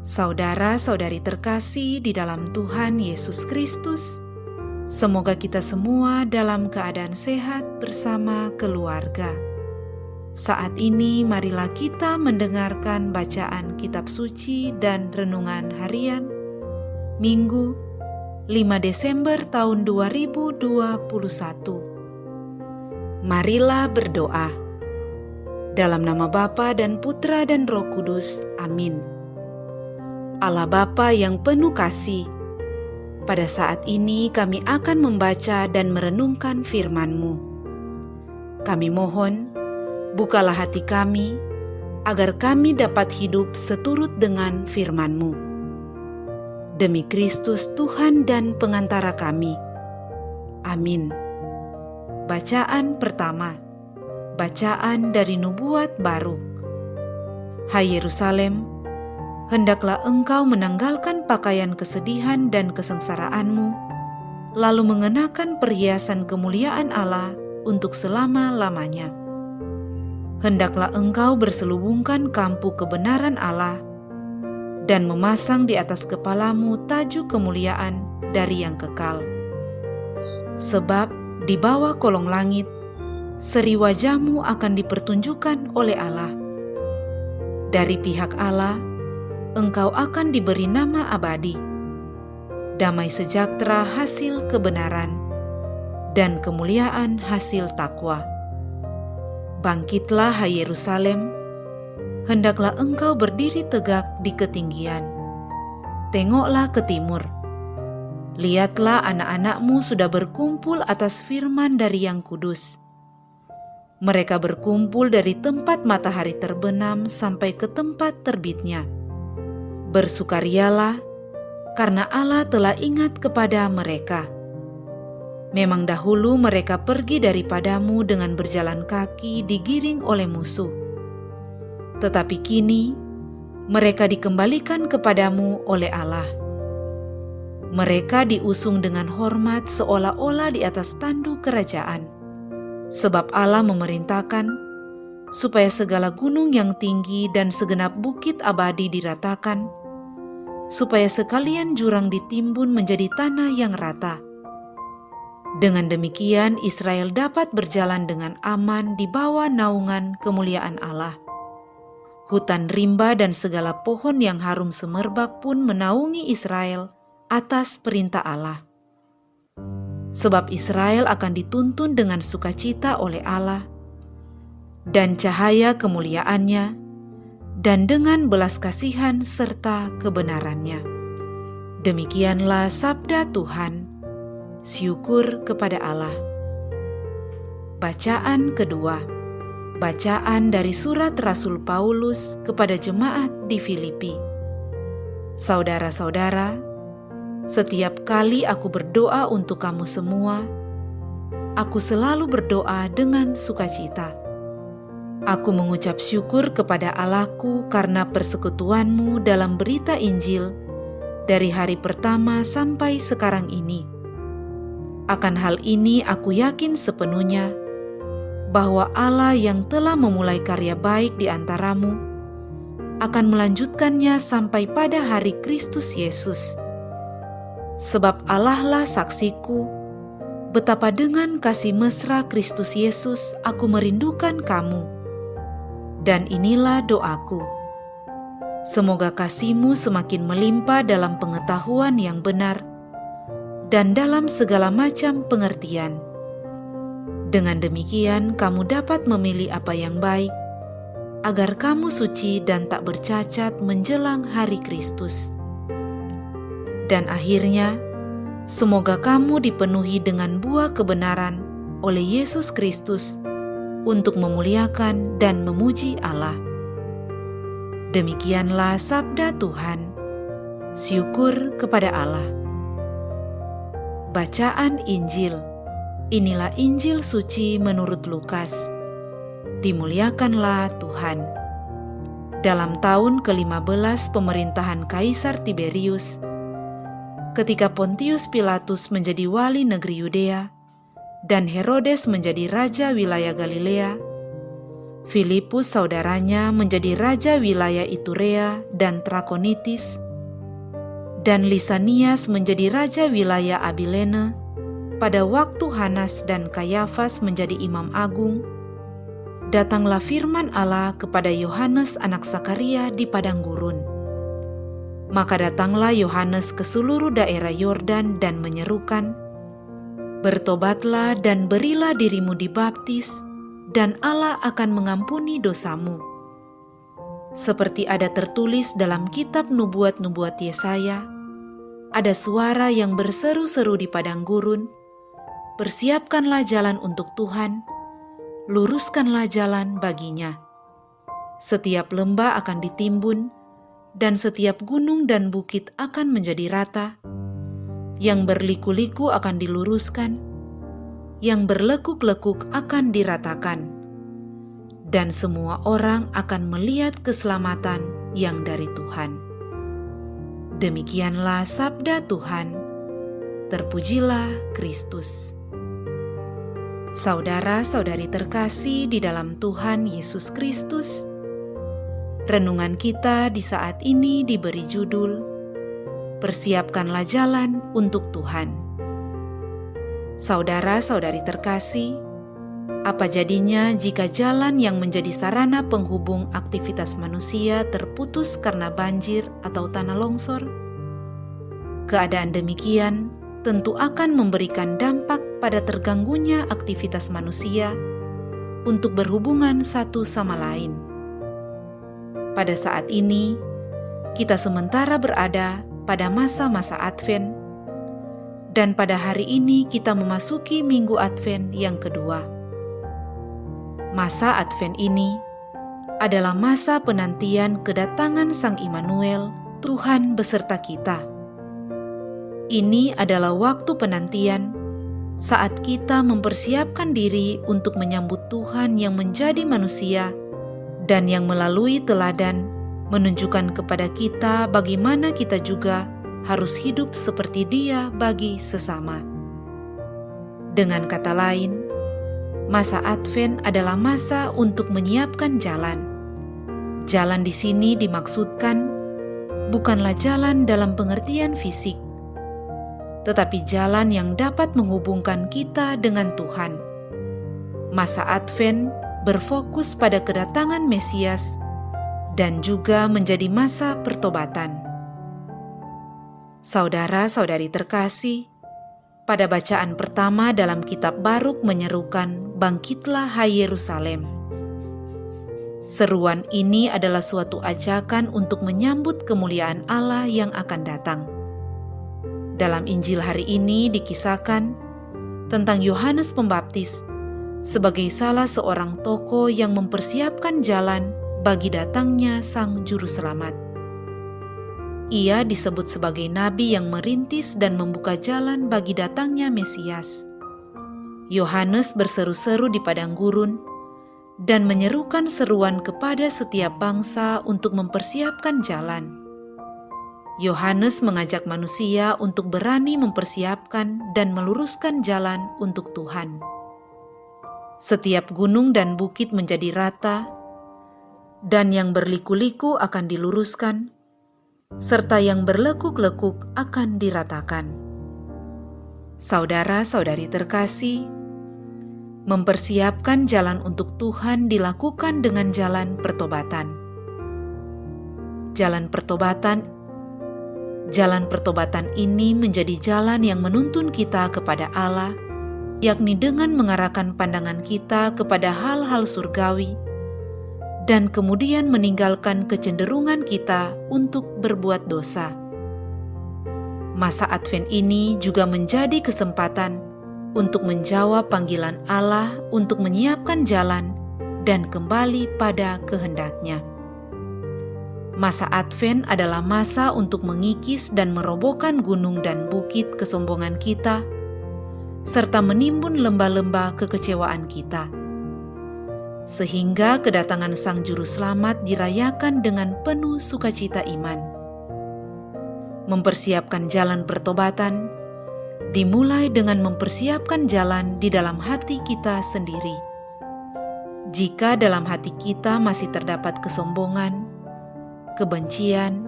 Saudara-saudari terkasih di dalam Tuhan Yesus Kristus, semoga kita semua dalam keadaan sehat bersama keluarga. Saat ini marilah kita mendengarkan bacaan kitab suci dan renungan harian Minggu 5 Desember tahun 2021. Marilah berdoa. Dalam nama Bapa dan Putra dan Roh Kudus. Amin. Allah Bapa yang penuh kasih, pada saat ini kami akan membaca dan merenungkan firman-Mu. Kami mohon, bukalah hati kami, agar kami dapat hidup seturut dengan firman-Mu. Demi Kristus Tuhan dan pengantara kami. Amin. Bacaan pertama. Bacaan dari Nubuat Baruk. Hai Yerusalem, hendaklah engkau menanggalkan pakaian kesedihan dan kesengsaraanmu, lalu mengenakan perhiasan kemuliaan Allah untuk selama-lamanya. Hendaklah engkau berselubungkan kampu kebenaran Allah dan memasang di atas kepalamu tajuk kemuliaan dari yang kekal. Sebab di bawah kolong langit, seri wajahmu akan dipertunjukkan oleh Allah. Dari pihak Allah, engkau akan diberi nama abadi, damai sejahtera hasil kebenaran, dan kemuliaan hasil takwa. Bangkitlah hai Yerusalem, hendaklah engkau berdiri tegak di ketinggian. Tengoklah ke timur, lihatlah anak-anakmu sudah berkumpul atas firman dari Yang Kudus. Mereka berkumpul dari tempat matahari terbenam sampai ke tempat terbitnya. Bersukarialah, karena Allah telah ingat kepada mereka. Memang dahulu mereka pergi daripadamu dengan berjalan kaki digiring oleh musuh. Tetapi kini, mereka dikembalikan kepadamu oleh Allah. Mereka diusung dengan hormat seolah-olah di atas tanduk kerajaan. Sebab Allah memerintahkan supaya segala gunung yang tinggi dan segenap bukit abadi diratakan, supaya sekalian jurang ditimbun menjadi tanah yang rata. Dengan demikian Israel dapat berjalan dengan aman di bawah naungan kemuliaan Allah. Hutan rimba dan segala pohon yang harum semerbak pun menaungi Israel atas perintah Allah. Sebab Israel akan dituntun dengan sukacita oleh Allah, dan cahaya kemuliaannya, dan dengan belas kasihan serta kebenarannya. Demikianlah sabda Tuhan. Syukur kepada Allah. Bacaan kedua. Bacaan dari surat Rasul Paulus kepada jemaat di Filipi. Saudara-saudara, setiap kali aku berdoa untuk kamu semua, aku selalu berdoa dengan sukacita. Aku mengucap syukur kepada Allahku karena persekutuanmu dalam berita Injil dari hari pertama sampai sekarang ini. Akan hal ini aku yakin sepenuhnya bahwa Allah yang telah memulai karya baik di antaramu akan melanjutkannya sampai pada hari Kristus Yesus. Sebab Allah lah saksiku, betapa dengan kasih mesra Kristus Yesus aku merindukan kamu. Dan inilah doaku. Semoga kasihmu semakin melimpah dalam pengetahuan yang benar dan dalam segala macam pengertian. Dengan demikian kamu dapat memilih apa yang baik, agar kamu suci dan tak bercacat menjelang hari Kristus. Dan akhirnya, semoga kamu dipenuhi dengan buah kebenaran oleh Yesus Kristus untuk memuliakan dan memuji Allah. Demikianlah sabda Tuhan. Syukur kepada Allah. Bacaan Injil. Inilah Injil suci menurut Lukas. Dimuliakanlah Tuhan. Dalam tahun ke-15 pemerintahan Kaisar Tiberius, ketika Pontius Pilatus menjadi wali negeri Yudea dan Herodes menjadi raja wilayah Galilea, Filipus saudaranya menjadi raja wilayah Iturea dan Trakonitis, dan Lisanias menjadi raja wilayah Abilene pada waktu Hanas dan Kayafas menjadi imam agung. Datanglah firman Allah kepada Yohanes anak Sakaria di padang gurun. Maka datanglah Yohanes ke seluruh daerah Yordan dan menyerukan, "Bertobatlah dan berilah dirimu dibaptis, dan Allah akan mengampuni dosamu." Seperti ada tertulis dalam kitab nubuat-nubuat Yesaya, ada suara yang berseru-seru di padang gurun, "Persiapkanlah jalan untuk Tuhan, luruskanlah jalan baginya. Setiap lembah akan ditimbun, dan setiap gunung dan bukit akan menjadi rata. Yang berliku-liku akan diluruskan, yang berlekuk-lekuk akan diratakan, dan semua orang akan melihat keselamatan yang dari Tuhan." Demikianlah sabda Tuhan. Terpujilah Kristus. Saudara-saudari terkasih di dalam Tuhan Yesus Kristus, renungan kita di saat ini diberi judul, "Persiapkanlah jalan untuk Tuhan." Saudara-saudari terkasih, apa jadinya jika jalan yang menjadi sarana penghubung aktivitas manusia terputus karena banjir atau tanah longsor? Keadaan demikian tentu akan memberikan dampak pada terganggunya aktivitas manusia untuk berhubungan satu sama lain. Pada saat ini, kita sementara berada pada masa-masa Advent, dan pada hari ini kita memasuki Minggu Advent yang kedua. Masa Advent ini adalah masa penantian kedatangan Sang Immanuel, Tuhan beserta kita. Ini adalah waktu penantian saat kita mempersiapkan diri untuk menyambut Tuhan yang menjadi manusia dan yang melalui teladan menunjukkan kepada kita bagaimana kita juga harus hidup seperti Dia bagi sesama. Dengan kata lain, masa Advent adalah masa untuk menyiapkan jalan. Jalan di sini dimaksudkan bukanlah jalan dalam pengertian fisik, tetapi jalan yang dapat menghubungkan kita dengan Tuhan. Masa Advent berfokus pada kedatangan Mesias dan juga menjadi masa pertobatan. Saudara-saudari terkasih, pada bacaan pertama dalam kitab Baruk menyerukan, "Bangkitlah hai Yerusalem." Seruan ini adalah suatu ajakan untuk menyambut kemuliaan Allah yang akan datang. Dalam Injil hari ini dikisahkan tentang Yohanes Pembaptis sebagai salah seorang tokoh yang mempersiapkan jalan bagi datangnya Sang Juru Selamat. Ia disebut sebagai nabi yang merintis dan membuka jalan bagi datangnya Mesias. Yohanes berseru-seru di padang gurun dan menyerukan seruan kepada setiap bangsa untuk mempersiapkan jalan. Yohanes mengajak manusia untuk berani mempersiapkan dan meluruskan jalan untuk Tuhan. Setiap gunung dan bukit menjadi rata, dan yang berliku-liku akan diluruskan, serta yang berlekuk-lekuk akan diratakan. Saudara-saudari terkasih, mempersiapkan jalan untuk Tuhan dilakukan dengan jalan pertobatan. Jalan pertobatan ini menjadi jalan yang menuntun kita kepada Allah, yakni dengan mengarahkan pandangan kita kepada hal-hal surgawi, dan kemudian meninggalkan kecenderungan kita untuk berbuat dosa. Masa Advent ini juga menjadi kesempatan untuk menjawab panggilan Allah untuk menyiapkan jalan dan kembali pada kehendak-Nya. Masa Advent adalah masa untuk mengikis dan merobohkan gunung dan bukit kesombongan kita, serta menimbun lembah-lembah kekecewaan kita, sehingga kedatangan Sang Juru Selamat dirayakan dengan penuh sukacita iman. Mempersiapkan jalan pertobatan dimulai dengan mempersiapkan jalan di dalam hati kita sendiri. Jika dalam hati kita masih terdapat kesombongan, kebencian,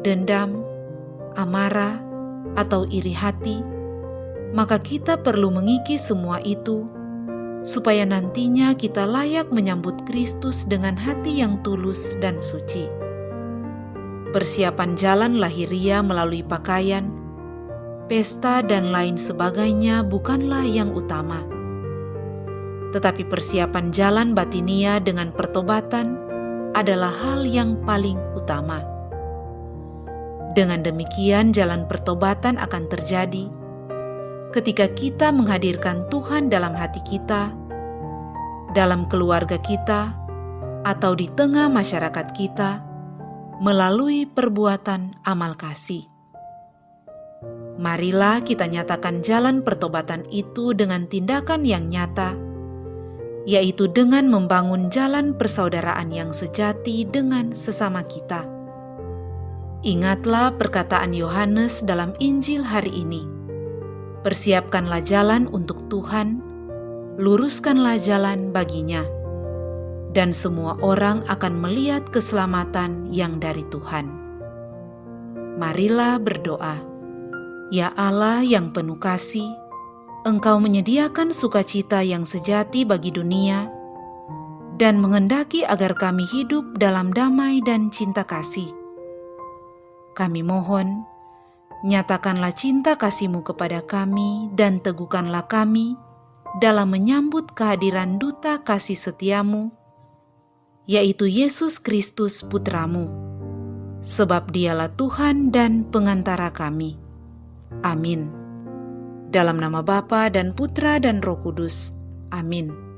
dendam, amarah, atau iri hati, maka kita perlu mengikis semua itu, supaya nantinya kita layak menyambut Kristus dengan hati yang tulus dan suci. Persiapan jalan lahiria melalui pakaian, pesta, dan lain sebagainya bukanlah yang utama. Tetapi persiapan jalan batinia dengan pertobatan adalah hal yang paling utama. Dengan demikian, jalan pertobatan akan terjadi ketika kita menghadirkan Tuhan dalam hati kita, dalam keluarga kita, atau di tengah masyarakat kita, melalui perbuatan amal kasih. Marilah kita nyatakan jalan pertobatan itu dengan tindakan yang nyata, yaitu dengan membangun jalan persaudaraan yang sejati dengan sesama kita. Ingatlah perkataan Yohanes dalam Injil hari ini. Persiapkanlah jalan untuk Tuhan, luruskanlah jalan baginya, dan semua orang akan melihat keselamatan yang dari Tuhan. Marilah berdoa. Ya Allah yang penuh kasih, Engkau menyediakan sukacita yang sejati bagi dunia, dan menghendaki agar kami hidup dalam damai dan cinta kasih. Kami mohon, nyatakanlah cinta kasih-Mu kepada kami dan teguhkanlah kami dalam menyambut kehadiran duta kasih setia-Mu, yaitu Yesus Kristus Putra-Mu, sebab Dialah Tuhan dan pengantara kami. Amin. Dalam nama Bapa dan Putra dan Roh Kudus. Amin.